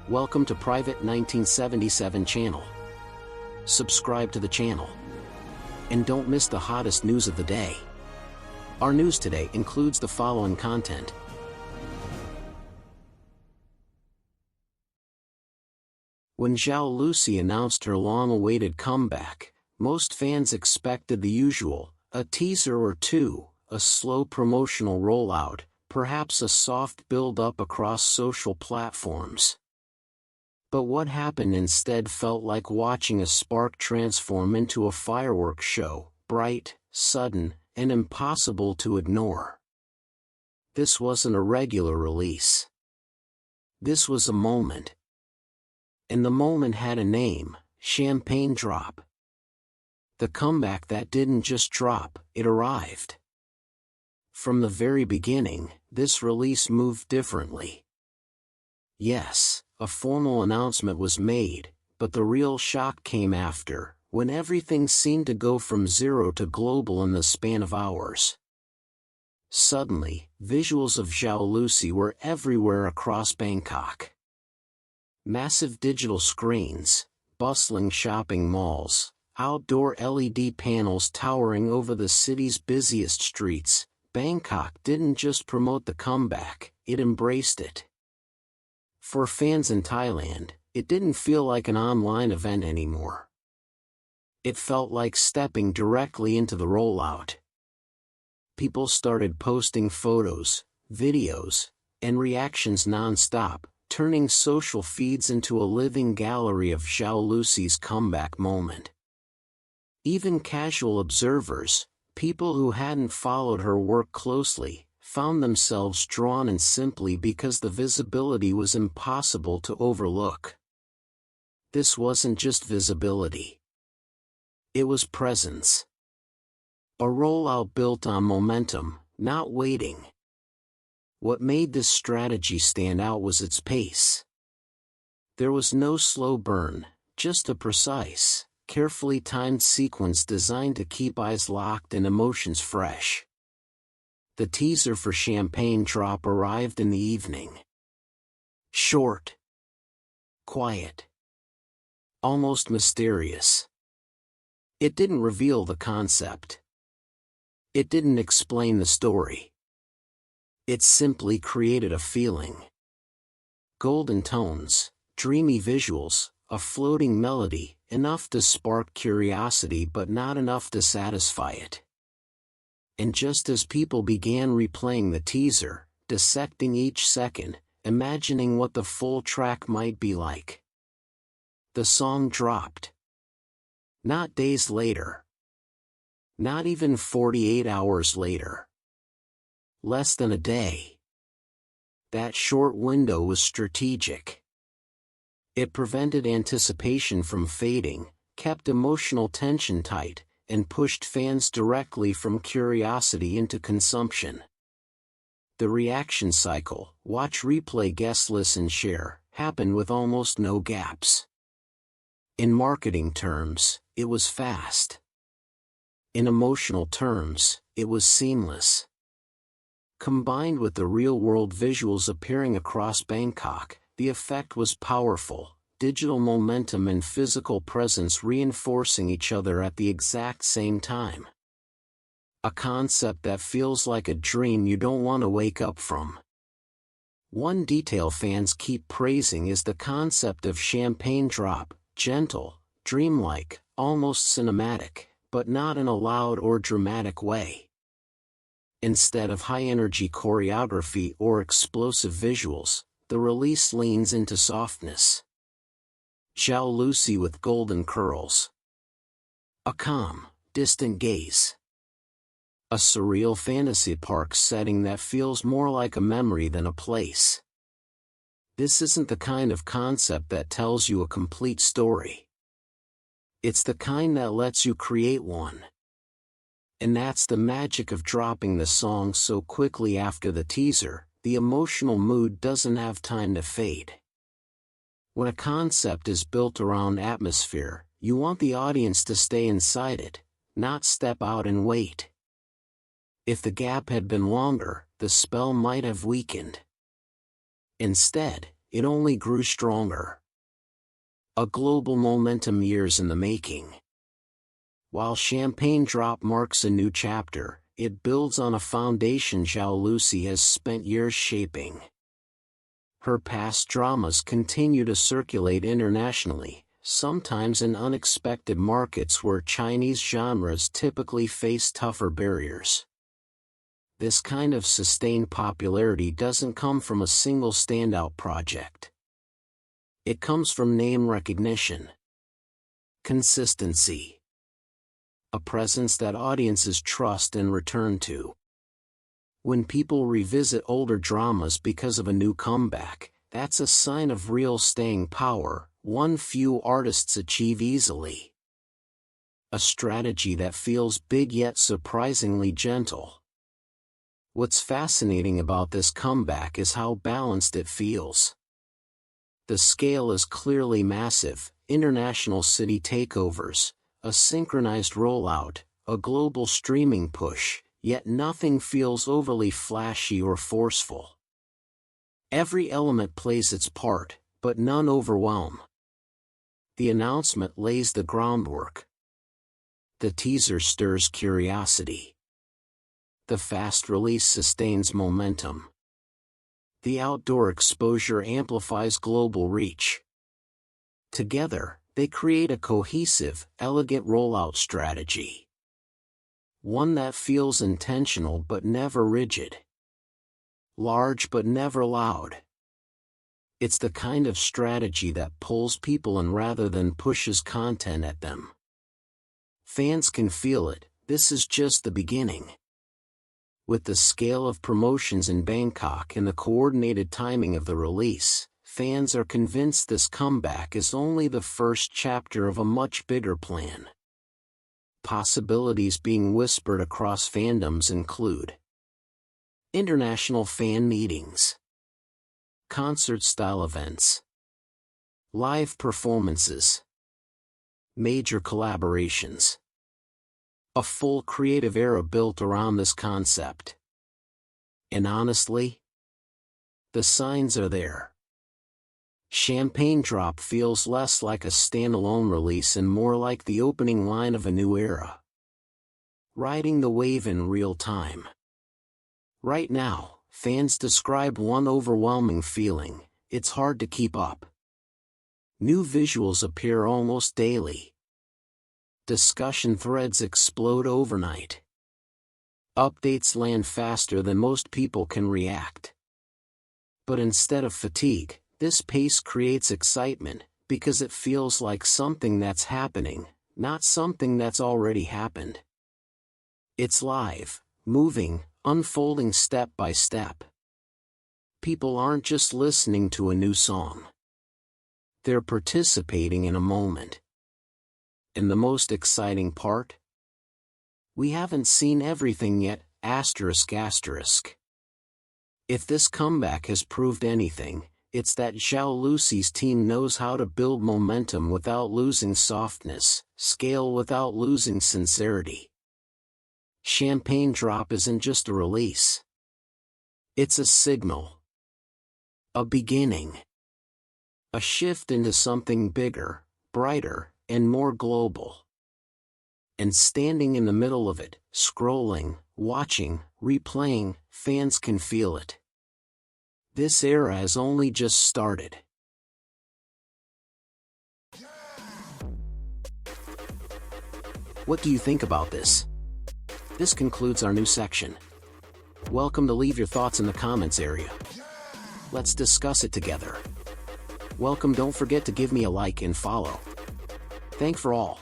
Welcome to Private 1977 channel. Subscribe to the channel. And don't miss the hottest news of the day. Our news today includes the following content. When Zhao Lusi announced her long-awaited comeback, most fans expected the usual, a teaser or two, a slow promotional rollout, perhaps a soft build-up across social platforms. But what happened instead felt like watching a spark transform into a fireworks show, bright, sudden, and impossible to ignore. This wasn't a regular release. This was a moment. And the moment had a name, Champagne Drop. The comeback that didn't just drop, it arrived. From the very beginning, this release moved differently. Yes, a formal announcement was made, but the real shock came after, when everything seemed to go from zero to global in the span of hours. Suddenly, visuals of Zhao Lusi were everywhere across Bangkok. Massive digital screens, bustling shopping malls, outdoor LED panels towering over the city's busiest streets. Bangkok didn't just promote the comeback, it embraced it. For fans in Thailand, it didn't feel like an online event anymore. It felt like stepping directly into the rollout. People started posting photos, videos, and reactions non-stop, turning social feeds into a living gallery of Zhao Lusi's comeback moment. Even casual observers, people who hadn't followed her work closely, found themselves drawn in simply because the visibility was impossible to overlook. This wasn't just visibility. It was presence. A rollout built on momentum, not waiting. What made this strategy stand out was its pace. There was no slow burn, just a precise, carefully timed sequence designed to keep eyes locked and emotions fresh. The teaser for Champagne Drop arrived in the evening. Short. Quiet. Almost mysterious. It didn't reveal the concept. It didn't explain the story. It simply created a feeling. Golden tones, dreamy visuals, a floating melody, enough to spark curiosity but not enough to satisfy it. And just as people began replaying the teaser, dissecting each second, imagining what the full track might be like, the song dropped. Not days later. Not even 48 hours later. Less than a day. That short window was strategic. It prevented anticipation from fading, kept emotional tension tight, and pushed fans directly from curiosity into consumption. The reaction cycle, watch, replay, guess, listen, share, happened with almost no gaps. In marketing terms, it was fast. In emotional terms, it was seamless. Combined with the real-world visuals appearing across Bangkok, the effect was powerful. Digital momentum and physical presence reinforcing each other at the exact same time. A concept that feels like a dream you don't want to wake up from. One detail fans keep praising is the concept of Champagne Drop, gentle, dreamlike, almost cinematic, but not in a loud or dramatic way. Instead of high-energy choreography or explosive visuals, the release leans into softness. Zhao Lusi with golden curls. A calm, distant gaze. A surreal fantasy park setting that feels more like a memory than a place. This isn't the kind of concept that tells you a complete story. It's the kind that lets you create one. And that's the magic of dropping the song so quickly after the teaser. The emotional mood doesn't have time to fade. When a concept is built around atmosphere, you want the audience to stay inside it, not step out and wait. If the gap had been longer, the spell might have weakened. Instead, it only grew stronger. A global momentum years in the making. While Champagne Drop marks a new chapter, it builds on a foundation Zhao Lusi has spent years shaping. Her past dramas continue to circulate internationally, sometimes in unexpected markets where Chinese genres typically face tougher barriers. This kind of sustained popularity doesn't come from a single standout project. It comes from name recognition, consistency, a presence that audiences trust and return to. When people revisit older dramas because of a new comeback, that's a sign of real staying power, one few artists achieve easily. A strategy that feels big yet surprisingly gentle. What's fascinating about this comeback is how balanced it feels. The scale is clearly massive: international city takeovers, a synchronized rollout, a global streaming push, yet nothing feels overly flashy or forceful. Every element plays its part, but none overwhelm. The announcement lays the groundwork. The teaser stirs curiosity. The fast release sustains momentum. The outdoor exposure amplifies global reach. Together, they create a cohesive, elegant rollout strategy. One that feels intentional but never rigid. Large but never loud. It's the kind of strategy that pulls people in rather than pushes content at them. Fans can feel it, this is just the beginning. With the scale of promotions in Bangkok and the coordinated timing of the release, fans are convinced this comeback is only the first chapter of a much bigger plan. Possibilities being whispered across fandoms include international fan meetings, concert-style events, live performances, major collaborations. A full creative era built around this concept. And honestly, the signs are there. Champagne Drop feels less like a standalone release and more like the opening line of a new era. Riding the wave in real time. Right now, fans describe one overwhelming feeling: it's hard to keep up. New visuals appear almost daily. Discussion threads explode overnight. Updates land faster than most people can react. But instead of fatigue, this pace creates excitement, because it feels like something that's happening, not something that's already happened. It's live, moving, unfolding step by step. People aren't just listening to a new song. They're participating in a moment. And the most exciting part? We haven't seen everything yet, asterisk asterisk. If this comeback has proved anything, it's that Zhao Lusi's team knows how to build momentum without losing softness, scale without losing sincerity. Champagne Drop isn't just a release. It's a signal. A beginning. A shift into something bigger, brighter, and more global. And standing in the middle of it, scrolling, watching, replaying, fans can feel it. This era has only just started. What do you think about this? This concludes our new section. Welcome to leave your thoughts in the comments area. Let's discuss it together. Welcome, don't forget to give me a like and follow. Thank for all.